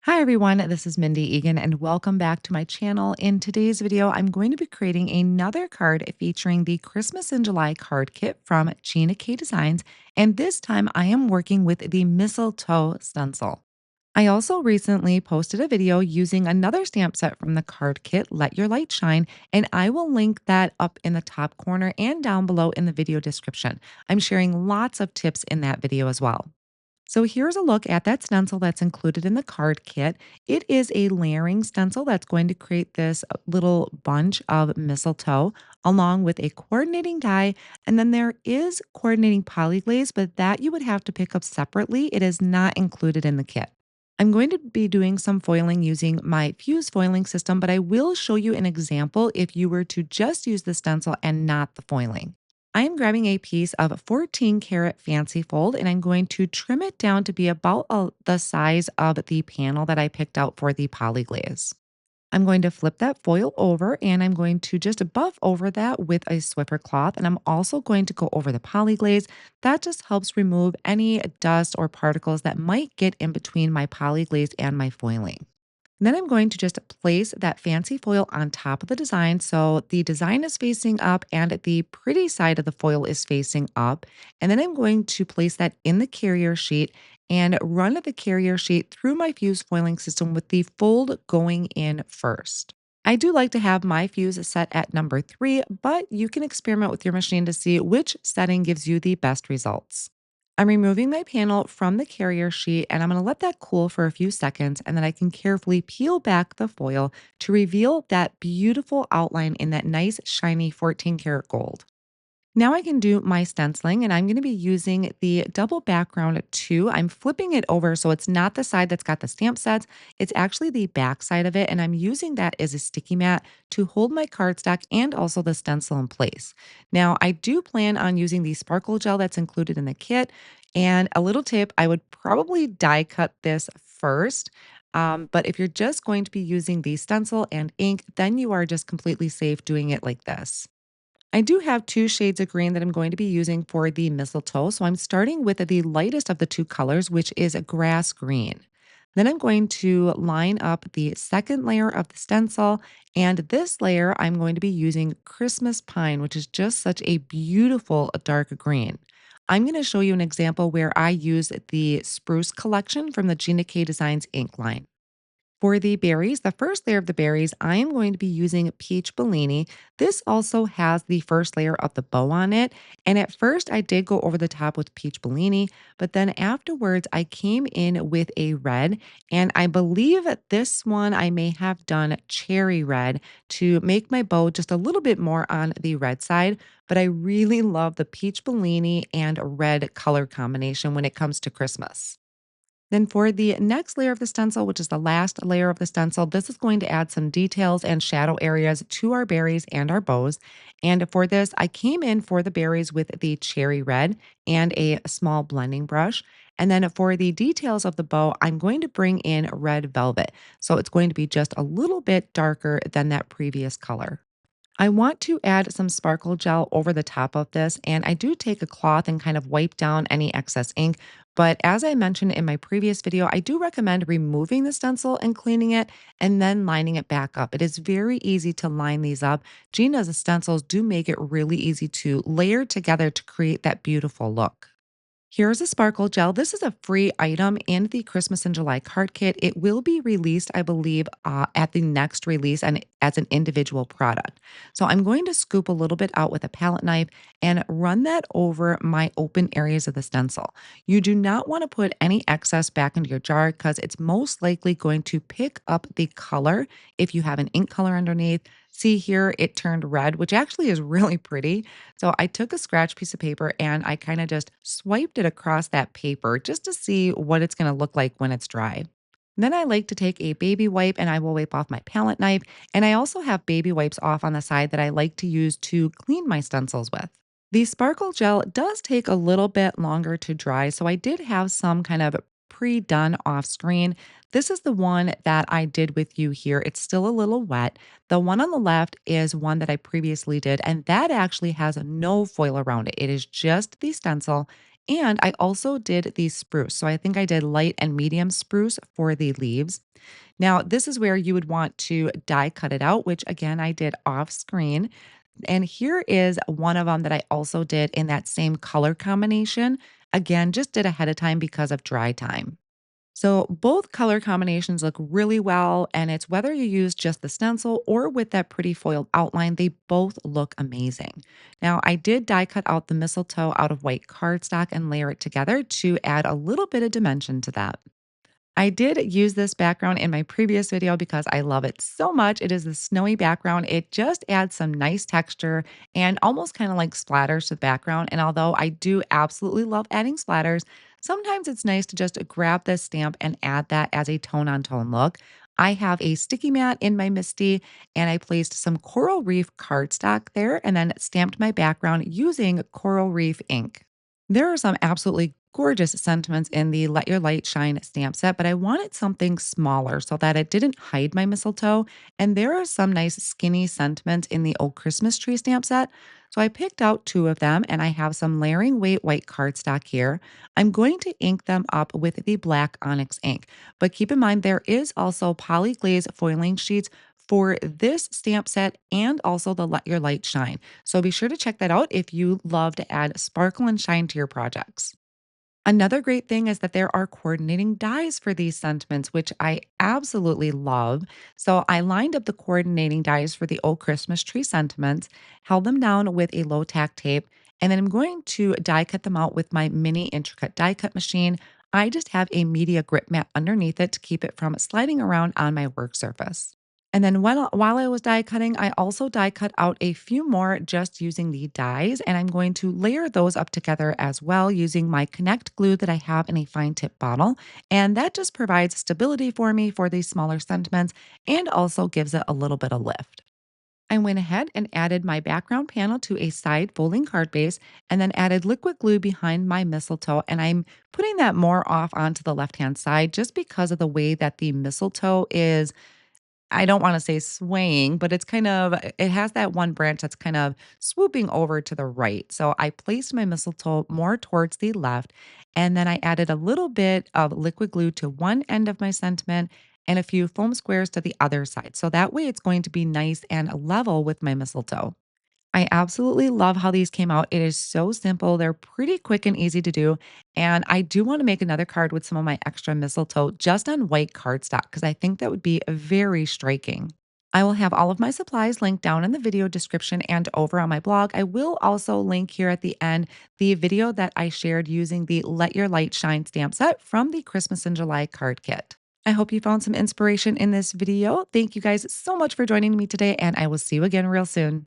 Hi everyone, this is Mindy Eggen and welcome back to my channel. In today's video, I'm going to be creating another card featuring the Christmas in July card kit from Gina K Designs, and this time I am working with the Mistletoe Stencil. I also recently posted a video using another stamp set from the card kit, Let Your Light Shine, and I will link that up in the top corner and down below in the video description. I'm sharing lots of tips in that video as well. So here's a look at that stencil that's included in the card kit. It is a layering stencil that's going to create this little bunch of mistletoe along with a coordinating die. And then there is coordinating polyglaze, but that you would have to pick up separately. It is not included in the kit. I'm going to be doing some foiling using my fuse foiling system, but I will show you an example if you were to just use the stencil and not the foiling. I am grabbing a piece of 14 karat fancy fold and I'm going to trim it down to be about the size of the panel that I picked out for the polyglaze. I'm going to flip that foil over and I'm going to just buff over that with a Swiffer cloth. And I'm also going to go over the polyglaze. That just helps remove any dust or particles that might get in between my polyglaze and my foiling. Then I'm going to just place that fancy foil on top of the design. So the design is facing up and the pretty side of the foil is facing up. And then I'm going to place that in the carrier sheet and run the carrier sheet through my fuse foiling system with the fold going in first. I do like to have my fuse set at number 3, but you can experiment with your machine to see which setting gives you the best results. I'm removing my panel from the carrier sheet and I'm going to let that cool for a few seconds and then I can carefully peel back the foil to reveal that beautiful outline in that nice shiny 14 karat gold. Now I can do my stenciling and I'm going to be using the double background too. I'm flipping it over so it's not the side that's got the stamp sets. It's actually the back side of it. And I'm using that as a sticky mat to hold my cardstock and also the stencil in place. Now I do plan on using the sparkle gel that's included in the kit. And a little tip, I would probably die cut this first. But if you're just going to be using the stencil and ink, then you are just completely safe doing it like this. I do have two shades of green that I'm going to be using for the mistletoe. So I'm starting with the lightest of the two colors, which is a grass green. Then I'm going to line up the second layer of the stencil. And this layer, I'm going to be using Christmas pine, which is just such a beautiful dark green. I'm going to show you an example where I use the spruce collection from the Gina K Designs ink line. For the berries, the first layer of the berries, I am going to be using peach Bellini. This also has the first layer of the bow on it. And at first, I did go over the top with peach Bellini, but then afterwards, I came in with a red. And I believe that this one I may have done cherry red to make my bow just a little bit more on the red side. But I really love the peach Bellini and red color combination when it comes to Christmas. Then for the next layer of the stencil, which is the last layer of the stencil, this is going to add some details and shadow areas to our berries and our bows. And for this, I came in for the berries with the cherry red and a small blending brush. And then for the details of the bow, I'm going to bring in red velvet. So it's going to be just a little bit darker than that previous color. I want to add some sparkle gel over the top of this, and I do take a cloth and kind of wipe down any excess ink. But as I mentioned in my previous video, I do recommend removing the stencil and cleaning it and then lining it back up. It is very easy to line these up. Gina's stencils do make it really easy to layer together to create that beautiful look. Here's a sparkle gel. This is a free item in the Christmas in July card kit. It will be released, I believe, at the next release and as an individual product. So I'm going to scoop a little bit out with a palette knife and run that over my open areas of the stencil. You do not want to put any excess back into your jar because it's most likely going to pick up the color if you have an ink color underneath. See here, it turned red, which actually is really pretty. So I took a scratch piece of paper and I kind of just swiped it across that paper just to see what it's going to look like when it's dry. Then I like to take a baby wipe and I will wipe off my palette knife. And I also have baby wipes off on the side that I like to use to clean my stencils with. The sparkle gel does take a little bit longer to dry, so I did have some kind of pre-done off screen. This is the one that I did with you here. It's still a little wet. The one on the left is one that I previously did, and that actually has no foil around it. It is just the stencil And I also did the spruce. So I think I did light and medium spruce for the leaves. Now, this is where you would want to die cut it out, which again, I did off screen. And here is one of them that I also did in that same color combination. Again, just did ahead of time because of dry time. So both color combinations look really well, and it's whether you use just the stencil or with that pretty foiled outline, they both look amazing. Now, I did die cut out the mistletoe out of white cardstock and layer it together to add a little bit of dimension to that. I did use this background in my previous video because I love it so much. It is the snowy background. It just adds some nice texture and almost kind of like splatters to the background. And although I do absolutely love adding splatters, sometimes it's nice to just grab this stamp and add that as a tone on tone look. I have a sticky mat in my Misty and I placed some Coral Reef cardstock there and then stamped my background using Coral Reef ink. There are some absolutely gorgeous sentiments in the Let Your Light Shine stamp set, but I wanted something smaller so that it didn't hide my mistletoe. And there are some nice skinny sentiments in the Old Christmas Tree stamp set. So I picked out two of them and I have some layering weight white cardstock here. I'm going to ink them up with the black Onyx ink, but keep in mind there is also Polyglaze foiling sheets for this stamp set and also the Let Your Light Shine. So be sure to check that out if you love to add sparkle and shine to your projects. Another great thing is that there are coordinating dies for these sentiments, which I absolutely love. So I lined up the coordinating dies for the old Christmas tree sentiments, held them down with a low tack tape, and then I'm going to die cut them out with my mini Intri-Cut die cut machine. I just have a media grip mat underneath it to keep it from sliding around on my work surface. And then while I was die cutting, I also die cut out a few more just using the dies, and I'm going to layer those up together as well using my Connect glue that I have in a fine tip bottle. And that just provides stability for me for these smaller sentiments and also gives it a little bit of lift. I went ahead and added my background panel to a side folding card base and then added liquid glue behind my mistletoe. And I'm putting that more off onto the left hand side just because of the way that the mistletoe is. I don't wanna say swaying, but it's kind of it has that one branch that's kind of swooping over to the right. So I placed my mistletoe more towards the left, and then I added a little bit of liquid glue to one end of my sentiment and a few foam squares to the other side. So that way it's going to be nice and level with my mistletoe. I absolutely love how these came out. It is so simple. They're pretty quick and easy to do. And I do want to make another card with some of my extra mistletoe just on white cardstock because I think that would be very striking. I will have all of my supplies linked down in the video description and over on my blog. I will also link here at the end the video that I shared using the Let Your Light Shine stamp set from the Christmas in July card kit. I hope you found some inspiration in this video. Thank you guys so much for joining me today, and I will see you again real soon.